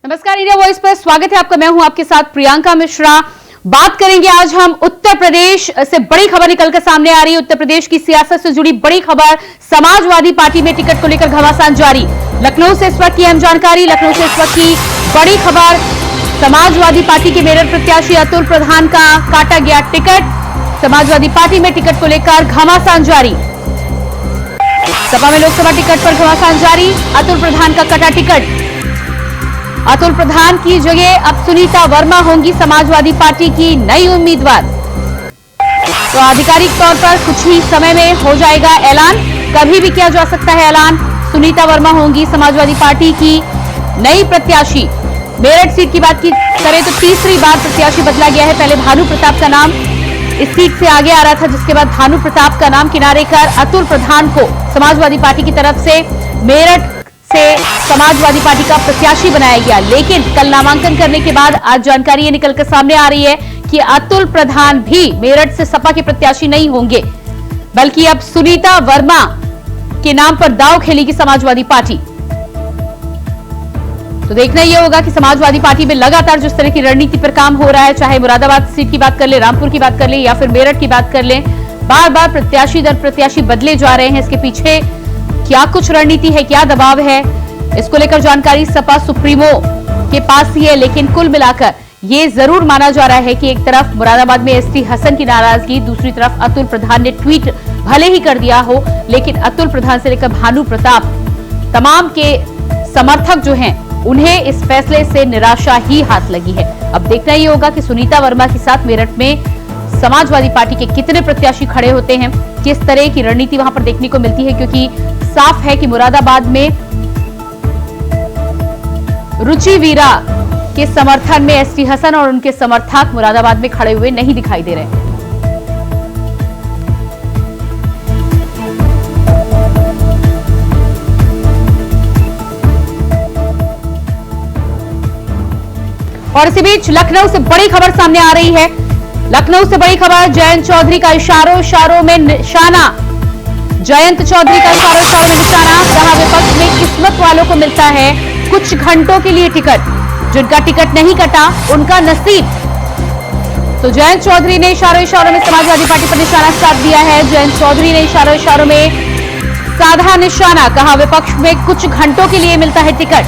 नमस्कार, India voice पर स्वागत है आपका। मैं हूं आपके साथ प्रियंका मिश्रा। बात करेंगे आज हम उत्तर प्रदेश से बड़ी खबर निकलकर सामने आ रही है। उत्तर प्रदेश की सियासत से जुड़ी बड़ी खबर, समाजवादी पार्टी में टिकट को लेकर घमासान जारी। लखनऊ से इस वक्त की अहम जानकारी, लखनऊ से इस वक्त की बड़ी खबर, समाजवादी पार्टी के मेरठ प्रत्याशी अतुल प्रधान का काटा गया टिकट। समाजवादी पार्टी में टिकट को लेकर घमासान जारी। सपा में लोकसभा टिकट पर घमासान जारी। अतुल प्रधान का कटा टिकट। अतुल प्रधान की जगह अब सुनीता वर्मा होंगी समाजवादी पार्टी की नई उम्मीदवार। तो आधिकारिक तौर पर कुछ ही समय में हो जाएगा ऐलान, कभी भी किया जा सकता है ऐलान। सुनीता वर्मा होंगी समाजवादी पार्टी की नई प्रत्याशी। मेरठ सीट की बात की करें तो तीसरी बार प्रत्याशी बदला गया है। पहले भानु प्रताप का नाम इस सीट से आगे आ रहा था, जिसके बाद भानु प्रताप का नाम किनारे कर अतुल प्रधान को समाजवादी पार्टी की तरफ से मेरठ से समाजवादी पार्टी का प्रत्याशी बनाया गया। लेकिन कल नामांकन करने के बाद आज जानकारी ये निकलकर सामने आ रही है कि अतुल प्रधान भी मेरठ से सपा के प्रत्याशी नहीं होंगे, बल्कि अब सुनीता वर्मा के नाम पर दांव खेलेगी समाजवादी पार्टी। तो देखना यह होगा कि समाजवादी पार्टी में लगातार जिस तरह की रणनीति पर काम हो रहा है, चाहे मुरादाबाद सीट की बात कर ले, रामपुर की बात कर ले या फिर मेरठ की बात कर ले, बार बार प्रत्याशी दर प्रत्याशी बदले जा रहे हैं। इसके पीछे क्या कुछ रणनीति है, क्या दबाव है, इसको लेकर जानकारी सपा सुप्रीमो के पास ही है। लेकिन कुल मिलाकर ये जरूर माना जा रहा है कि एक तरफ मुरादाबाद में एसटी हसन की नाराजगी, दूसरी तरफ अतुल प्रधान ने ट्वीट भले ही कर दिया हो, लेकिन अतुल प्रधान से लेकर भानु प्रताप तमाम के समर्थक जो हैं, उन्हें इस फैसले से निराशा ही हाथ लगी है। अब देखना ये होगा कि सुनीता वर्मा के साथ मेरठ में समाजवादी पार्टी के कितने प्रत्याशी खड़े होते हैं, किस तरह की रणनीति वहां पर देखने को मिलती है, क्योंकि साफ है कि मुरादाबाद में रुचि वीरा के समर्थन में एसटी हसन और उनके समर्थक मुरादाबाद में खड़े हुए नहीं दिखाई दे रहे हैं। और इसी बीच लखनऊ से बड़ी खबर सामने आ रही है। लखनऊ से बड़ी खबर, जयंत चौधरी का इशारों में निशाना। जयंत चौधरी का इशारों में निशाना। कहा विपक्ष में किस्मत वालों को मिलता है कुछ घंटों के लिए टिकट, जिनका टिकट नहीं कटा उनका नसीब। तो जयंत चौधरी ने इशारों में समाजवादी पार्टी पर निशाना साध दिया है। जयंत चौधरी ने इशारों में साधा निशाना। कहा विपक्ष में कुछ घंटों के लिए मिलता है टिकट,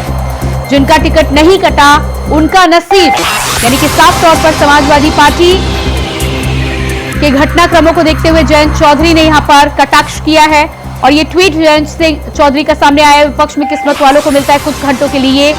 जिनका टिकट नहीं कटा उनका नसीब। यानी कि साफ तौर पर समाजवादी पार्टी के घटनाक्रमों को देखते हुए जयंत चौधरी ने यहां पर कटाक्ष किया है। और ये ट्वीट जयंत चौधरी का सामने आया है, विपक्ष में किस्मत वालों को मिलता है कुछ घंटों के लिए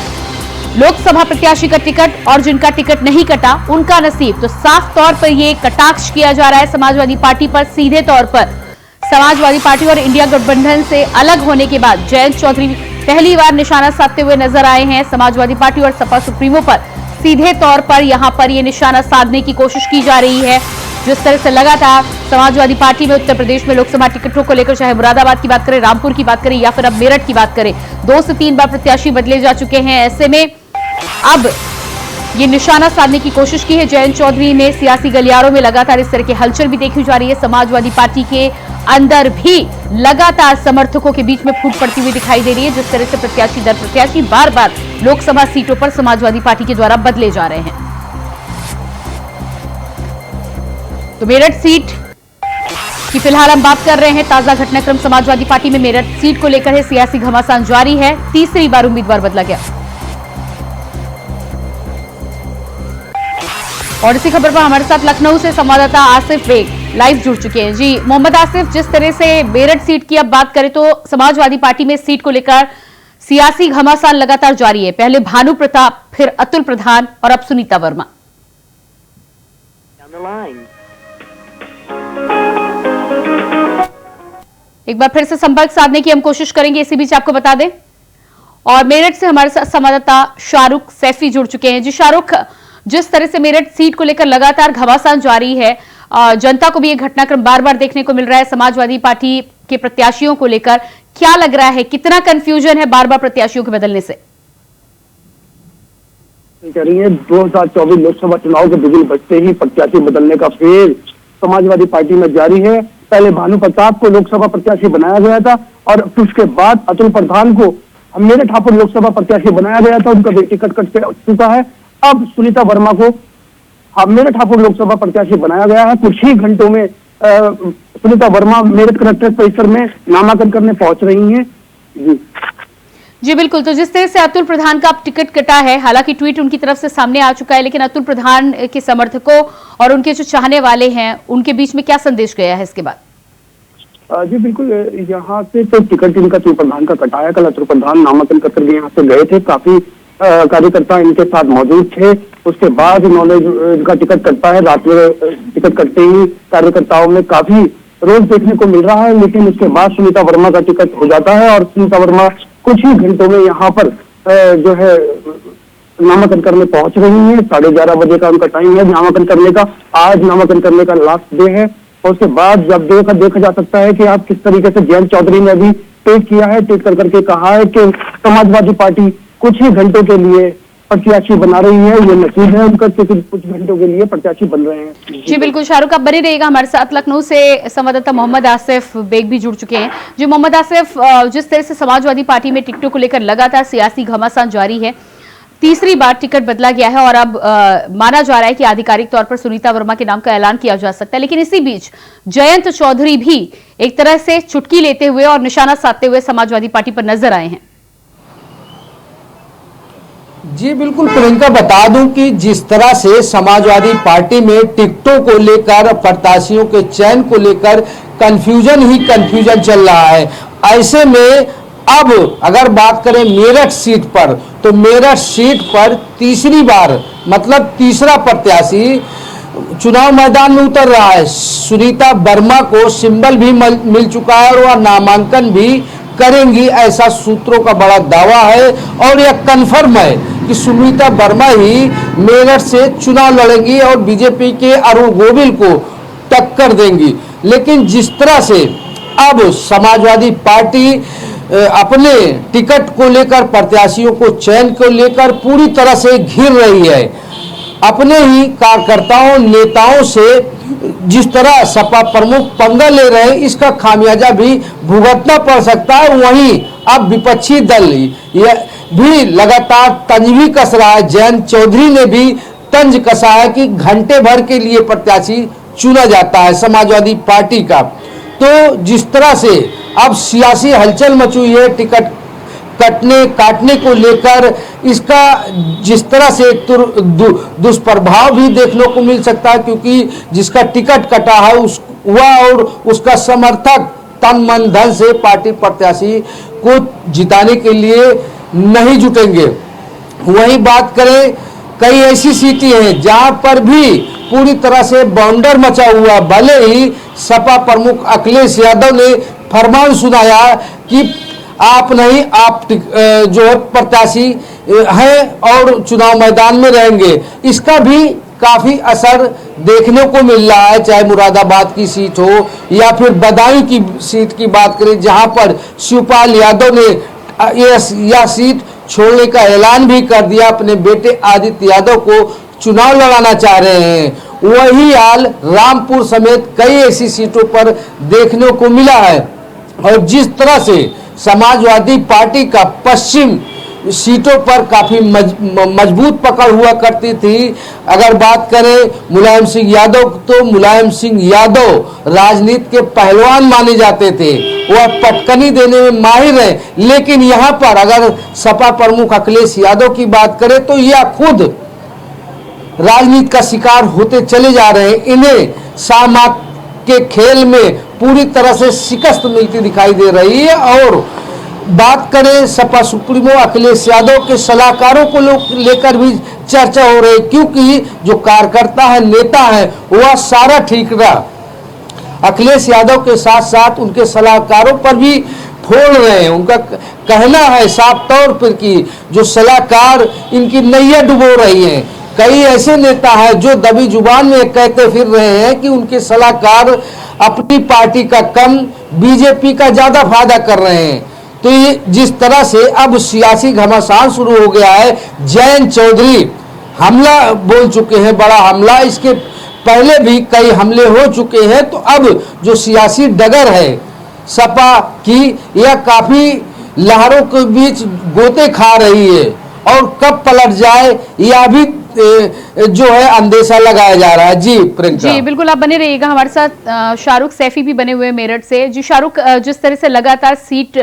लोकसभा प्रत्याशी का टिकट, और जिनका टिकट नहीं कटा उनका नसीब। तो साफ तौर पर ये कटाक्ष किया जा रहा है समाजवादी पार्टी पर। सीधे तौर पर समाजवादी पार्टी और इंडिया गठबंधन से अलग होने के बाद जयंत चौधरी पहली बार निशाना साधते हुए नजर आए हैं समाजवादी पार्टी और सपा सुप्रीमो पर। सीधे तौर पर यहां पर यह निशाना साधने की कोशिश की जा रही है। जिस तरह से लगातार समाजवादी पार्टी में उत्तर प्रदेश में लोकसभा टिकटों को लेकर, चाहे मुरादाबाद की बात करें, रामपुर की बात करें या फिर अब मेरठ की बात करें, 2 से 3 बार प्रत्याशी बदले जा चुके हैं। ऐसे में अब ये निशाना साधने की कोशिश की है जयंत चौधरी ने। सियासी गलियारों में लगातार इस तरह की हलचल भी देखी जा रही है। समाजवादी पार्टी के अंदर भी लगातार समर्थकों के बीच में फूट पड़ती हुई दिखाई दे रही है, जिस तरह से प्रत्याशी दर प्रत्याशी बार बार लोकसभा सीटों पर समाजवादी पार्टी के द्वारा बदले जा रहे हैं। तो मेरठ सीट की फिलहाल हम बात कर रहे हैं। ताजा घटनाक्रम समाजवादी पार्टी में मेरठ सीट को लेकर है। सियासी घमासान जारी है, तीसरी बार उम्मीदवार बदला गया। और इसी खबर पर हमारे साथ लखनऊ से संवाददाता आसिफ बेग लाइव जुड़ चुके हैं। जी मोहम्मद आसिफ, जिस तरह से मेरठ सीट की अब बात करें तो समाजवादी पार्टी में सीट को लेकर सियासी घमासान लगातार जारी है। पहले भानु प्रताप, फिर अतुल प्रधान और अब सुनीता वर्मा। एक बार फिर से संपर्क साधने की हम कोशिश करेंगे, इसी बीच आपको बता दें। और मेरठ से हमारे साथ संवाददाता शाहरुख सैफी जुड़ चुके हैं। जी शाहरुख, जिस तरह से मेरठ सीट को लेकर लगातार घमासान जारी है, जनता को भी ये घटनाक्रम बार बार देखने को मिल रहा है समाजवादी पार्टी के प्रत्याशियों को लेकर, क्या लग रहा है, कितना कंफ्यूजन है बार बार प्रत्याशियों के बदलने से? 2024 लोकसभा चुनाव के बिगुल बजते ही प्रत्याशी बदलने का फेर समाजवादी पार्टी में जारी है। पहले भानु प्रताप को लोकसभा प्रत्याशी बनाया गया था और उसके बाद अतुल प्रधान को मेरठ हापुड़ लोकसभा प्रत्याशी बनाया गया था, उनका भी टिकट कट चुका है। अब सुनीता वर्मा को मेरठ हापुड़ लोकसभा प्रत्याशी बनाया गया है। कुछ ही घंटों में सुनीता वर्मा मेरठ कलेक्ट्रेट परिसर में नामांकन करने पहुंच रही हैं। जी बिल्कुल। तो जिस तरह से अतुल प्रधान का अब टिकट कटा है, हालांकि ट्वीट उनकी तरफ से सामने आ चुका है, लेकिन अतुल प्रधान के समर्थकों और उनके जो चाहने वाले हैं उनके बीच में क्या संदेश गया है इसके बाद? जी बिल्कुल, यहाँ से तो टिकट इनका अतुल प्रधान का कटा है। कल अतुल प्रधान नामांकन कर के यहाँ से गए थे, काफी कार्यकर्ता इनके साथ मौजूद थे। उसके बाद इन्होंने इनका टिकट कटता है। रात में टिकट कटते ही कार्यकर्ताओं में काफी रोष देखने को मिल रहा है, लेकिन उसके बाद सुनीता वर्मा का टिकट हो जाता है और सुनीता वर्मा कुछ ही घंटों में यहाँ पर जो है नामांकन करने पहुंच रही है। 11:30 बजे का उनका टाइम है नामांकन करने का। आज नामांकन करने का लास्ट डे है और उसके बाद जब देखा जा सकता है कि आप किस तरीके से जयंत चौधरी ने अभी ट्वीट किया है, ट्वीट करके कहा है कि समाजवादी पार्टी कुछ ही घंटों के लिए प्रत्याशी बना रही है। ये नतीजा है उनका, क्योंकि कुछ घंटों के लिए प्रत्याशी बन रहे हैं। जी बिल्कुल, शाहरुख आप बने रहिएगा हमारे साथ। लखनऊ से संवाददाता मोहम्मद आसिफ बेग भी जुड़ चुके हैं। जी मोहम्मद आसिफ, जिस तरह से समाजवादी पार्टी में टिकटों को लेकर लगातार सियासी घमासान जारी है, तीसरी बार टिकट बदला गया है और अब माना जा रहा है कि आधिकारिक तौर पर सुनीता वर्मा के नाम का ऐलान किया जा सकता है, लेकिन इसी बीच जयंत चौधरी भी एक तरह से चुटकी लेते हुए और निशाना साधते हुए समाजवादी पार्टी पर नजर आए हैं। जी बिल्कुल प्रियंका, बता दूं कि जिस तरह से समाजवादी पार्टी में टिकटों को लेकर, प्रत्याशियों के चयन को लेकर कंफ्यूजन ही कंफ्यूजन चल रहा है, ऐसे में अब अगर बात करें मेरठ सीट पर, तो मेरठ सीट पर तीसरी बार मतलब तीसरा प्रत्याशी चुनाव मैदान में उतर रहा है। सुनीता वर्मा को सिंबल भी मिल चुका है और वह नामांकन भी करेंगी, ऐसा सूत्रों का बड़ा दावा है और यह कन्फर्म है कि सुनीता वर्मा ही मेरठ से चुनाव लड़ेंगी और बीजेपी के अरुण गोविल को टक्कर देंगी। लेकिन जिस तरह से अब समाजवादी पार्टी अपने टिकट को लेकर, प्रत्याशियों को चयन को लेकर पूरी तरह से घिर रही है, अपने ही कार्यकर्ताओं नेताओं से जिस तरह सपा प्रमुख पंगा ले रहे हैं, इसका खामियाजा भी भुगतना पड़ सकता है। वहीं अब विपक्षी दल यह भी लगातार तंज भी कस रहा है। जयंत चौधरी ने भी तंज कसा है कि घंटे भर के लिए प्रत्याशी चुना जाता है समाजवादी पार्टी का। तो जिस तरह से अब सियासी हलचल मची हुई है टिकट काटने को लेकर, इसका जिस तरह से दुष्प्रभाव भी देखने को मिल सकता है, क्योंकि जिसका टिकट कटा है वह और उसका समर्थक तन मन धन से पार्टी प्रत्याशी को जिताने के लिए नहीं जुटेंगे। वहीं बात करें, कई ऐसी सीटें हैं जहां पर भी पूरी तरह से बौंडर मचा हुआ। भले ही सपा प्रमुख अखिलेश यादव ने फरमान सुनाया कि आप नहीं, आप जो है प्रत्याशी हैं और चुनाव मैदान में रहेंगे, इसका भी काफी असर देखने को मिल रहा है। चाहे मुरादाबाद की सीट हो या फिर बदायूं की सीट की बात करें, जहां पर शिवपाल यादव ने यह सीट छोड़ने का ऐलान भी कर दिया, अपने बेटे आदित्य यादव को चुनाव लड़ाना चाह रहे हैं। वही हाल रामपुर समेत कई ऐसी सीटों पर देखने को मिला है। और जिस तरह से समाजवादी पार्टी का पश्चिम सीटों पर काफी मजबूत पकड़ हुआ करती थी। अगर बात करें मुलायम सिंह यादव, तो मुलायम सिंह यादव राजनीति के पहलवान माने जाते थे, वह पटकनी देने में माहिर है। लेकिन यहाँ पर अगर सपा प्रमुख अखिलेश यादव की बात करें, तो यह खुद राजनीति का शिकार होते चले जा रहे हैं। इन्हें सामात के खेल में पूरी तरह से शिकस्त मिलती दिखाई दे रही है। और बात करें सपा सुप्रीमो अखिलेश यादव के सलाहकारों को लेकर भी चर्चा हो रही है, क्योंकि जो कार्यकर्ता है, नेता है, वह सारा ठीक रहा। अखिलेश यादव के साथ साथ उनके सलाहकारों पर भी फोड़ रहे हैं। उनका कहना है साफ तौर पर कि जो सलाहकार इनकी नैया डुबो रही हैं। कई ऐसे नेता हैं जो दबी जुबान में कहते फिर रहे हैं कि उनके सलाहकार अपनी पार्टी का कम, बीजेपी का ज्यादा फायदा कर रहे हैं। तो ये जिस तरह से अब सियासी घमासान शुरू हो गया है, जयंत चौधरी हमला बोल चुके हैं, बड़ा हमला, इसके पहले भी कई हमले हो चुके हैं। तो अब जो सियासी डगर है सपा की, यह काफी लहरों के बीच गोते खा रही है और कब पलट जाए यह भी जो है अंदेशा लगाया जा रहा है। जी प्रियंका। जी बिल्कुल, आप बने रहिएगा हमारे साथ। शाहरुख सैफी भी बने हुए हैं मेरठ से। जी शाहरुख, जिस तरह से लगातार सीट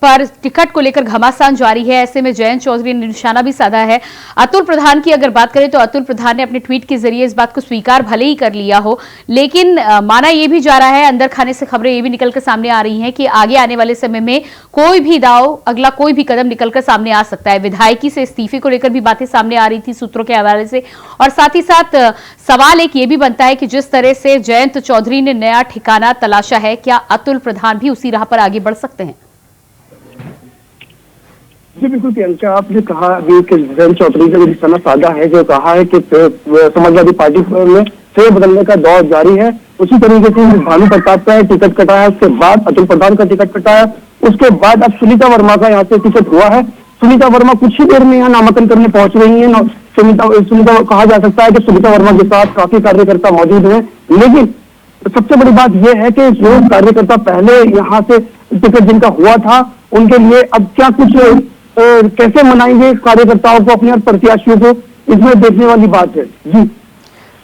पर टिकट को लेकर घमासान जारी है, ऐसे में जयंत चौधरी ने निशाना भी साधा है। अतुल प्रधान की अगर बात करें तो अतुल प्रधान ने अपने ट्वीट के जरिए इस बात को स्वीकार भले ही कर लिया हो, लेकिन माना यह भी जा रहा है, अंदर खाने से खबरें ये भी निकलकर सामने आ रही हैं कि आगे आने वाले समय में कोई भी दाव, अगला कोई भी कदम निकलकर सामने आ सकता है। विधायकी से इस्तीफे को लेकर भी बातें सामने आ रही थी सूत्रों के हवाले से, और साथ ही साथ सवाल एक ये भी बनता है कि जिस तरह से जयंत चौधरी ने नया ठिकाना तलाशा है, क्या अतुल प्रधान भी उसी राह पर आगे बढ़ सकते हैं? जी बिल्कुल प्रियंका, आपने कहा अभी कि जयंत चौधरी का निशाना साधा है, जो कहा है कि समाजवादी पार्टी में फेर बदलने का दौर जारी है। उसी तरीके से भानु प्रताप का टिकट कटा है, उसके बाद अतुल प्रधान का टिकट कटा है, उसके बाद अब सुनीता वर्मा का यहाँ से टिकट हुआ है। सुनीता वर्मा कुछ ही देर में यहाँ नामांकन करने पहुंच रही है। सुनीता कहा जा सकता है कि सुनीता वर्मा के साथ काफी कार्यकर्ता मौजूद हैं, लेकिन सबसे बड़ी बात यह है कि जो कार्यकर्ता पहले यहाँ से टिकट जिनका हुआ था, उनके लिए अब क्या कुछ कैसे मनाएंगे कार्यकर्ताओं को, अपने प्रत्याशियों को, इसमें देखने वाली बात है।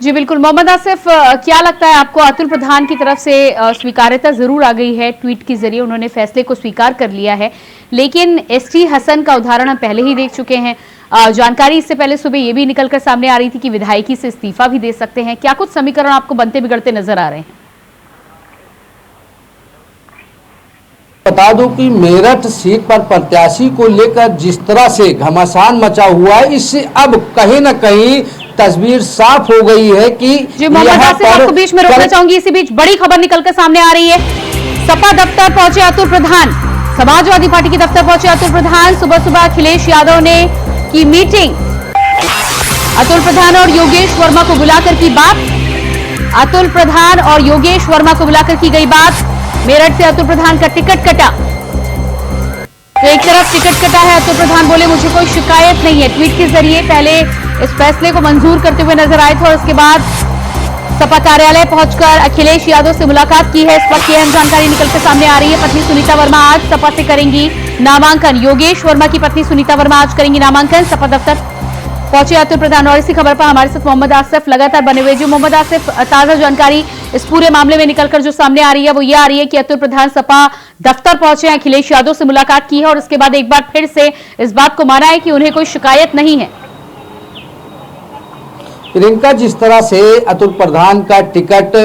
जी बिल्कुल। मोहम्मद आसिफ, क्या लगता है आपको? अतुल प्रधान की तरफ से स्वीकार्यता जरूर आ गई है, ट्वीट के जरिए उन्होंने फैसले को स्वीकार कर लिया है, लेकिन एसटी हसन का उदाहरण हम पहले ही देख चुके हैं। जानकारी इससे पहले सुबह ये भी निकलकर सामने आ रही थी कि विधायकी से इस्तीफा भी दे सकते हैं। क्या कुछ समीकरण आपको बनते बिगड़ते नजर आ रहे हैं? बता दूं कि मेरठ सीट पर प्रत्याशी को लेकर जिस तरह से घमासान मचा हुआ है, इससे अब कहीं न कहीं तस्वीर साफ हो गई है कि जी मोहम्मद आसिफ, आपको बीच में रोकना चाहूंगी। इसी बीच बड़ी खबर निकलकर सामने आ रही है। सपा दफ्तर पहुंचे अतुल प्रधान, समाजवादी पार्टी के दफ्तर पहुंचे अतुल प्रधान। सुबह सुबह अखिलेश यादव ने की मीटिंग, अतुल प्रधान और योगेश वर्मा को बुलाकर की बात। अतुल प्रधान और योगेश वर्मा को बुलाकर की गई बात। मेरठ से अतुल प्रधान का टिकट कटा, तो एक तरफ टिकट कटा है, अतुल प्रधान बोले मुझे कोई शिकायत नहीं है। ट्वीट के जरिए पहले इस फैसले को मंजूर करते हुए नजर आए थे और उसके बाद सपा कार्यालय पहुंचकर अखिलेश यादव से मुलाकात की है। इस वक्त की अहम जानकारी निकलकर सामने आ रही है। पत्नी सुनीता वर्मा आज सपा से करेंगी नामांकन। योगेश वर्मा की पत्नी सुनीता वर्मा आज करेंगी नामांकन। सपा दफ्तर पहुंचे अतुल प्रधान, और इसी खबर पर हमारे साथ मोहम्मद आसिफ लगातार बने हुए। जो मोहम्मद आसिफ, ताजा जानकारी इस पूरे मामले में निकलकर जो सामने आ रही है वो ये आ रही है कि अतुल प्रधान सपा दफ्तर पहुंचे हैं, अखिलेश यादव से मुलाकात की है और उसके बाद एक बार फिर से इस बात को माना है कि उन्हें कोई शिकायत नहीं है। प्रियंका, जिस तरह से अतुल प्रधान का टिकट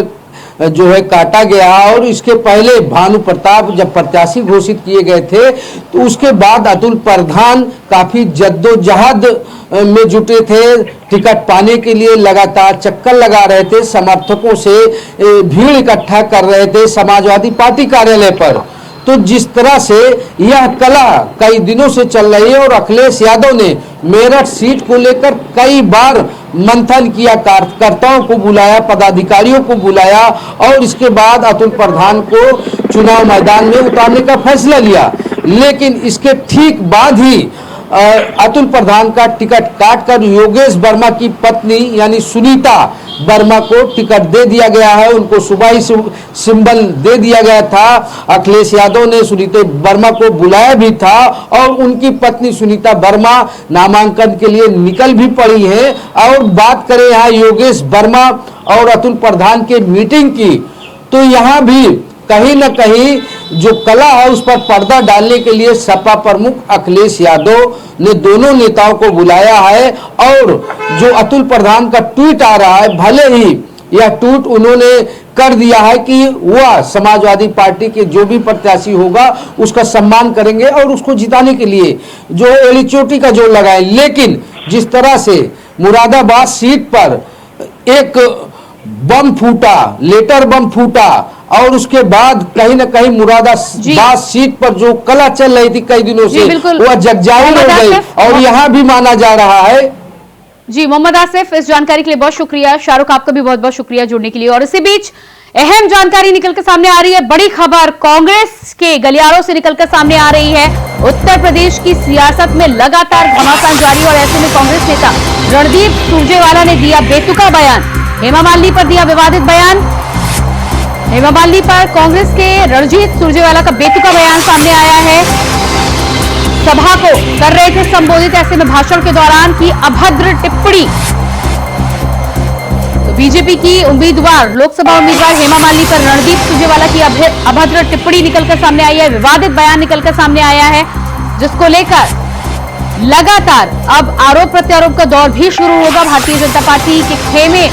जो है काटा गया और इसके पहले भानु प्रताप जब प्रत्याशी घोषित किए गए थे, तो उसके बाद अतुल प्रधान काफी जद्दोजहद में जुटे थे। टिकट पाने के लिए लगातार चक्कर लगा रहे थे, समर्थकों से भीड़ इकट्ठा कर रहे थे समाजवादी पार्टी कार्यालय पर। तो जिस तरह से यह कला कई दिनों से चल रही है और अखिलेश यादव ने मेरठ सीट को लेकर कई बार मंथन किया, कार्यकर्ताओं को बुलाया, पदाधिकारियों को बुलाया और इसके बाद अतुल प्रधान को चुनाव मैदान में उतारने का फैसला लिया। लेकिन इसके ठीक बाद ही अतुल प्रधान का टिकट काटकर योगेश वर्मा की पत्नी यानी सुनीता वर्मा को टिकट दे दिया गया है। उनको सुबह ही सिंबल दे दिया गया था। अखिलेश यादव ने सुनीता वर्मा को बुलाया भी था और उनकी पत्नी सुनीता वर्मा नामांकन के लिए निकल भी पड़ी है। और बात करें यहाँ योगेश वर्मा और अतुल प्रधान के मीटिंग की, तो यहाँ भी कहीं न कहीं जो कला है उस पर पर्दा डालने के लिए सपा प्रमुख अखिलेश यादव ने दोनों नेताओं को बुलाया है। और जो अतुल प्रधान का ट्वीट आ रहा है, भले ही यह ट्वीट उन्होंने कर दिया है कि वह समाजवादी पार्टी के जो भी प्रत्याशी होगा उसका सम्मान करेंगे और उसको जिताने के लिए जो एड़ी चोटी का जोर लगाए। लेकिन जिस तरह से मुरादाबाद सीट पर एक बम फूटा, लेटर बम फूटा और उसके बाद कहीं न कहीं मुरादाबाद सीट पर जो कला चल रही थी कई दिनों से वह जगजाहिर हो गई और यहाँ भी माना जा रहा है। जी मोहम्मद आसिफ, इस जानकारी के लिए बहुत शुक्रिया। शाहरुख, आपका भी बहुत बहुत शुक्रिया जुड़ने के लिए। और इसी बीच अहम जानकारी निकलकर सामने आ रही है, बड़ी खबर कांग्रेस के गलियारों से निकलकर सामने आ रही है। उत्तर प्रदेश की सियासत में लगातार घमासान जारी और ऐसे में कांग्रेस नेता रणदीप सुरजेवाला ने दिया बेतुका बयान। हेमा मालिनी पर दिया विवादित बयान। हेमा मालिनी पर कांग्रेस के रणजीत सुरजेवाला का बेतुका बयान सामने आया है। सभा को कर रहे थे संबोधित, ऐसे में भाषण के दौरान की अभद्र टिप्पणी। तो बीजेपी की उम्मीदवार, लोकसभा उम्मीदवार हेमा मालिनी पर रणदीप सुरजेवाला की अभद्र टिप्पणी निकलकर सामने आई है, विवादित बयान निकलकर सामने आया है, जिसको लेकर लगातार अब आरोप प्रत्यारोप का दौर भी शुरू होगा। भारतीय जनता पार्टी के खेमे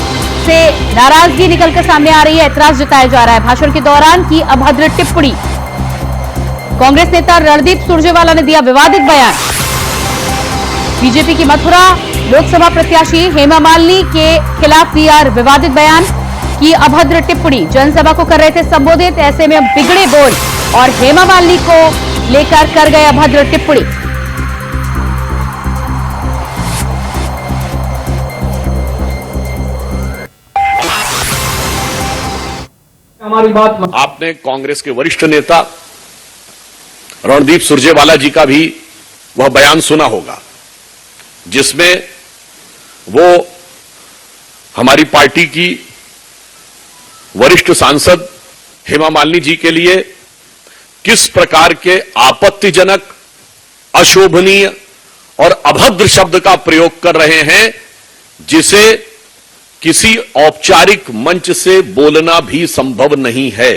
से नाराजगी निकलकर सामने आ रही है, ऐतराज जताया जा रहा है। भाषण के दौरान की अभद्र टिप्पणी, कांग्रेस नेता रणदीप सुरजेवाला ने दिया विवादित बयान। बीजेपी की मथुरा लोकसभा प्रत्याशी हेमा मालिनी के खिलाफ दिया विवादित बयान, की अभद्र टिप्पणी। जनसभा को कर रहे थे संबोधित, ऐसे में बिगड़े बोल और हेमा मालिनी को लेकर कर गए अभद्र टिप्पणी। हमारी बात आपने कांग्रेस के वरिष्ठ नेता रणदीप सुरजेवाला जी का भी वह बयान सुना होगा, जिसमें वो हमारी पार्टी की वरिष्ठ सांसद हेमा मालिनी जी के लिए किस प्रकार के आपत्तिजनक, अशोभनीय और अभद्र शब्द का प्रयोग कर रहे हैं, जिसे किसी औपचारिक मंच से बोलना भी संभव नहीं है।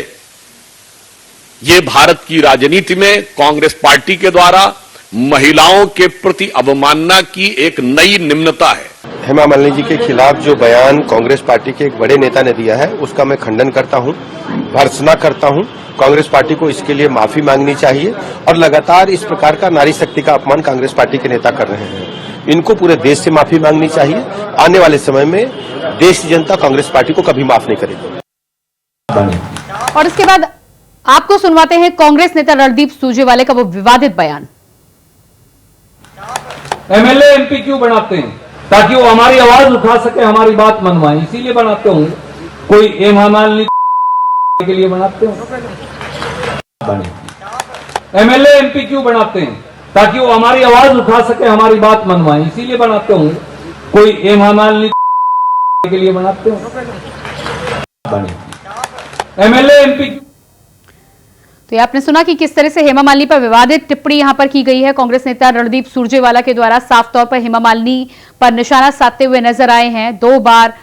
यह भारत की राजनीति में कांग्रेस पार्टी के द्वारा महिलाओं के प्रति अवमानना की एक नई निम्नता है। हेमा मालिनी जी के खिलाफ जो बयान कांग्रेस पार्टी के एक बड़े नेता ने दिया है, उसका मैं खंडन करता हूं, भर्त्सना करता हूं। कांग्रेस पार्टी को इसके लिए माफी मांगनी चाहिए और लगातार इस प्रकार का नारी शक्ति का अपमान कांग्रेस पार्टी के नेता कर रहे हैं, इनको पूरे देश से माफी मांगनी चाहिए। आने वाले समय में देश की जनता कांग्रेस पार्टी को कभी माफ नहीं करेगी। और इसके बाद आपको सुनवाते हैं कांग्रेस नेता रणदीप सुरजेवाला का वो विवादित बयान। एमएलए एमपी क्यों बनाते हैं? ताकि वो हमारी आवाज उठा सके, हमारी बात मनवाए, इसीलिए बनाते होंगे। कोई हेमा मालिनी के लिए बनाते होंगे। एमएलए एमपी क्यों बनाते हैं? ताकि वो हमारी आवाज उठा सके, हमारी बात मनवाए, इसीलिए बनाते होंगे। कोई हेमा मालिनी के लिए बनाते होंगे। MLA MP. तो ये आपने सुना कि किस तरह से हेमा मालिनी पर विवादित टिप्पणी यहां पर की गई है। कांग्रेस नेता रणदीप सुरजेवाला के द्वारा साफ तौर पर हेमा मालिनी पर निशाना साधते हुए नजर आए हैं। 2 बार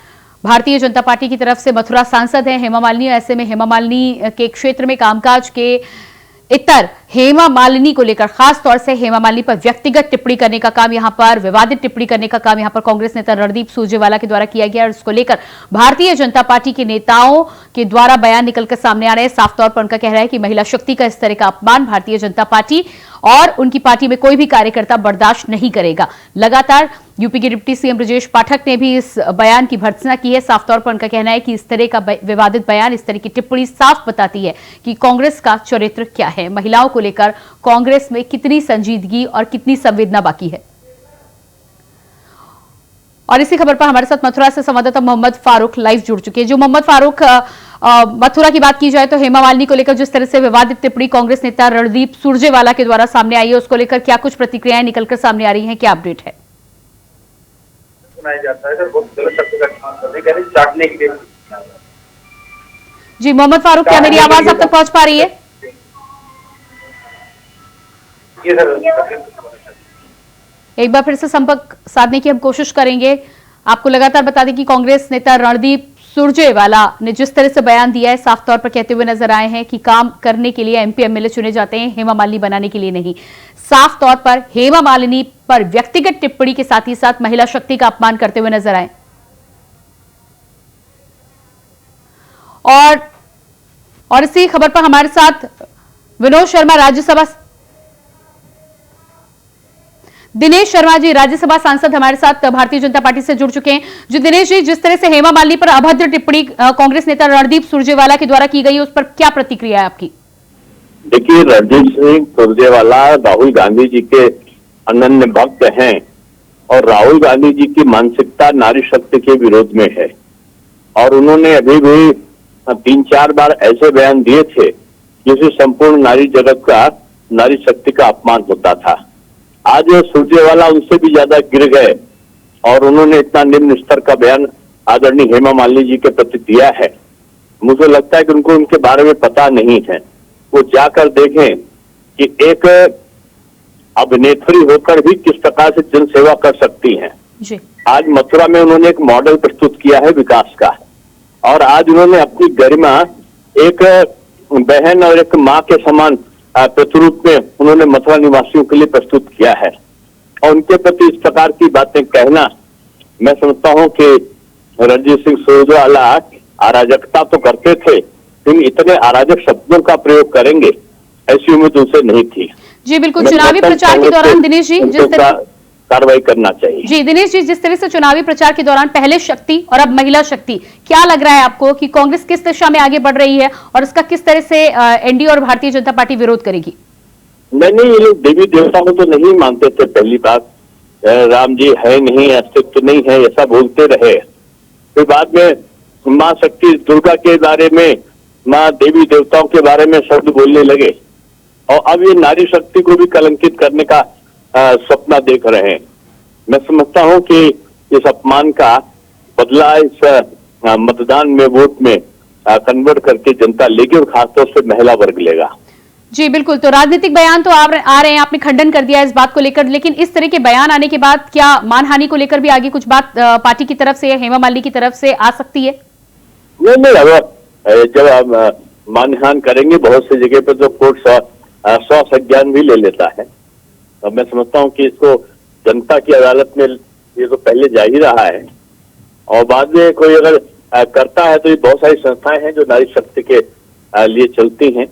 भारतीय जनता पार्टी की तरफ से मथुरा सांसद हैं हेमा मालिनी। ऐसे में हेमा मालिनी के क्षेत्र में कामकाज के इतर हेमा मालिनी को लेकर खास तौर से हेमा मालिनी पर व्यक्तिगत टिप्पणी करने का काम यहां पर, विवादित टिप्पणी करने का काम यहां पर कांग्रेस नेता रणदीप सुरजेवाला के द्वारा किया गया और इसको लेकर भारतीय जनता पार्टी के नेताओं के द्वारा बयान निकलकर सामने आ रहे हैं। साफ तौर पर उनका कहना है कि महिला शक्ति का इस तरह का अपमान भारतीय जनता पार्टी और उनकी पार्टी में कोई भी कार्यकर्ता बर्दाश्त नहीं करेगा। लगातार यूपी के डिप्टी सीएम ब्रजेश पाठक ने भी इस बयान की भर्त्सना की है। साफ तौर पर उनका कहना है कि इस तरह का विवादित बयान, इस तरह की टिप्पणी साफ बताती है कि कांग्रेस का चरित्र क्या है, महिलाओं को लेकर कांग्रेस में कितनी संजीदगी और कितनी संवेदना बाकी है। और इसी खबर पर हमारे साथ मथुरा से संवाददाता मोहम्मद फारूक लाइव जुड़ चुके हैं। जो मोहम्मद फारूक, मथुरा की बात की जाए तो हेमा मालिनी को लेकर जिस तरह से विवादित टिप्पणी कांग्रेस नेता रणदीप सुरजेवाला के द्वारा सामने आई है, उसको लेकर क्या कुछ प्रतिक्रियाएं निकलकर सामने आ रही हैं, क्या अपडेट है? जाता है सर, बहुत गलत शब्द का इस्तेमाल कर रहे हैं, चाटने के लिए। जी मोहम्मद फारूक, क्या मेरी आवाज अब तक पहुंच पा रही है? ये सर एक बार फिर से संपर्क साधने की हम कोशिश करेंगे। आपको लगातार बता दें कि कांग्रेस नेता रणदीप सुरजेवाला ने जिस तरह से बयान दिया है, साफ तौर पर कहते हुए नजर आए हैं कि काम करने के लिए एमपी एमएलए चुने जाते हैं, हेमा मालिनी बनाने के लिए नहीं। साफ तौर पर हेमा मालिनी पर व्यक्तिगत टिप्पणी के साथ ही साथ महिला शक्ति का अपमान करते हुए नजर आए। और इसी खबर पर हमारे साथ विनोद शर्मा, राज्यसभा दिनेश शर्मा जी, राज्यसभा सांसद हमारे साथ भारतीय जनता पार्टी से जुड़ चुके हैं। जो दिनेश जी, जिस तरह से हेमा मालिनी पर अभद्र टिप्पणी कांग्रेस नेता रणदीप सुरजेवाला के द्वारा की गई, उस पर क्या प्रतिक्रिया है आपकी? देखिए, रणदीप सिंह सुरजेवाला राहुल गांधी जी के अनन्य भक्त हैं और राहुल गांधी जी की मानसिकता नारी शक्ति के विरोध में है। और उन्होंने अभी भी 3-4 बार ऐसे बयान दिए थे जिससे संपूर्ण नारी जगत का, नारी शक्ति का अपमान होता था। आज सुरजेवाला उनसे भी ज्यादा गिर गए और उन्होंने इतना निम्न स्तर का बयान आदरणीय हेमा मालिनी जी के प्रति दिया है। मुझे लगता है कि उनको उनके बारे में पता नहीं है। वो जाकर देखें कि एक अभिनेत्री होकर भी किस प्रकार से जनसेवा कर सकती हैं। जी आज मथुरा में उन्होंने एक मॉडल प्रस्तुत किया है विकास का, और आज उन्होंने अपनी गरिमा एक बहन और एक माँ के समान प्रतिरूप में उन्होंने मथुरा निवासियों के लिए प्रस्तुत किया है। और उनके प्रति इस प्रकार की बातें कहना, मैं समझता हूं कि रणजीत सिंह सुरजेवाला अराजकता तो करते थे, लेकिन इतने अराजक शब्दों का प्रयोग करेंगे ऐसी उम्मीद उनसे नहीं थी। जी बिल्कुल। चुनावी प्रचार के दौरान दिनेश जी जिस तरह कार्रवाई करना चाहिए। जी दिनेश जी, जिस तरह से चुनावी प्रचार के दौरान पहले शक्ति और अब महिला शक्ति, क्या लग रहा है आपको कि कांग्रेस किस दिशा में आगे बढ़ रही है और इसका किस तरह से एनडीए और भारतीय जनता पार्टी विरोध करेगी? नहीं, ये लोग देवी देवताओं को तो नहीं मानते थे। पहली बात, राम जी है नहीं, अस्तित्व नहीं है, ऐसा बोलते रहे। फिर बाद में माँ शक्ति दुर्गा के बारे में, माँ देवी देवताओं के बारे में शब्द बोलने लगे, और अब ये नारी शक्ति को भी कलंकित करने का सपना देख रहे हैं। मैं समझता हूं कि इस अपमान का बदला इस मतदान में, वोट में कन्वर्ट करके जनता लेगी, और खासतौर से महिला वर्ग लेगा। जी बिल्कुल। तो राजनीतिक बयान तो आ रहे हैं, आपने खंडन कर दिया इस बात को लेकर, लेकिन इस तरह के बयान आने के बाद क्या मानहानि को लेकर भी आगे कुछ बात पार्टी की तरफ से या हेमा मालिनी की तरफ से आ सकती है? नहीं, अब जब मानहानि करेंगे बहुत सी जगह पर तो कोर्ट 100 संज्ञान भी ले लेता है। अब मैं समझता हूं कि इसको जनता की अदालत में ये तो पहले जा ही रहा है, और बाद में कोई अगर करता है तो ये बहुत सारी संस्थाएं हैं जो नारी शक्ति के लिए चलती हैं।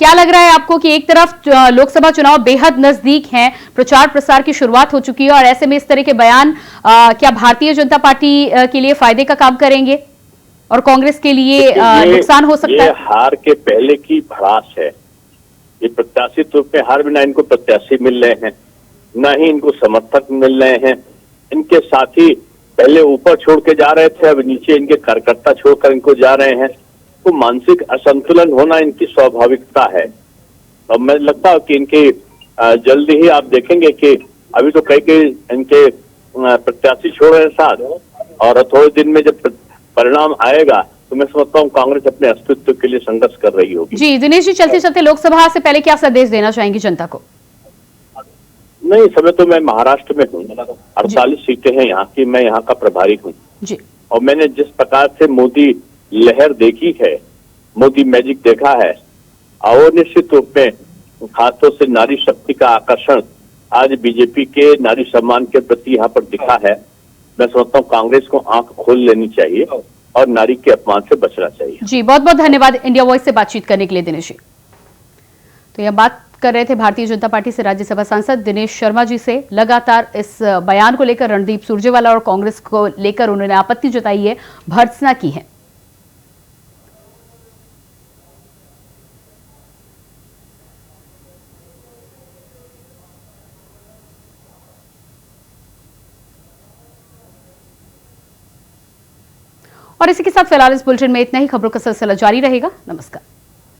क्या लग रहा है आपको कि एक तरफ लोकसभा चुनाव बेहद नजदीक हैं, प्रचार प्रसार की शुरुआत हो चुकी है, और ऐसे में इस तरह के बयान क्या भारतीय जनता पार्टी के लिए फायदे का काम करेंगे और कांग्रेस के लिए नुकसान हो सकता है? ये हार के पहले की भड़ास है। ये प्रत्याशित रूप में हार बिना इनको प्रत्याशी मिल रहे हैं, न ही इनको समर्थक मिल रहे हैं। इनके साथी पहले ऊपर छोड़ के जा रहे थे, अब नीचे इनके कार्यकर्ता छोड़कर इनको जा रहे हैं। तो मानसिक असंतुलन होना इनकी स्वाभाविकता है। और मैं लगता है कि इनके जल्दी ही आप देखेंगे कि अभी तो कई इनके प्रत्याशी छोड़ रहे हैं साथ, और थोड़े दिन में जब परिणाम आएगा तो मैं समझता हूँ कांग्रेस अपने अस्तित्व के लिए संघर्ष कर रही होगी। जी दिनेश जी, चलते चलते लोकसभा से पहले क्या संदेश देना चाहेंगी जनता को? नहीं, इस समय तो मैं महाराष्ट्र में हूँ, 48 सीटें हैं यहाँ की, मैं यहाँ का प्रभारी हूँ जी। और मैंने जिस प्रकार से मोदी लहर देखी है, मोदी मैजिक देखा है, और निश्चित रूप में खासतौर से नारी शक्ति का आकर्षण आज बीजेपी के नारी सम्मान के प्रति यहाँ पर दिखा है। मैं समझता हूँ कांग्रेस को आंख खोल लेनी चाहिए और नारी के अपमान से बचना चाहिए। जी बहुत बहुत धन्यवाद इंडिया वॉइस से बातचीत करने के लिए दिनेश जी। तो यह बात कर रहे थे भारतीय जनता पार्टी से राज्यसभा सांसद दिनेश शर्मा जी से। लगातार इस बयान को लेकर रणदीप सुरजेवाला और कांग्रेस को लेकर उन्होंने आपत्ति जताई है, भर्त्सना की है। और इसी के साथ फिलहाल इस बुलेटिन में इतना ही। खबरों का सिलसिला जारी रहेगा। नमस्कार।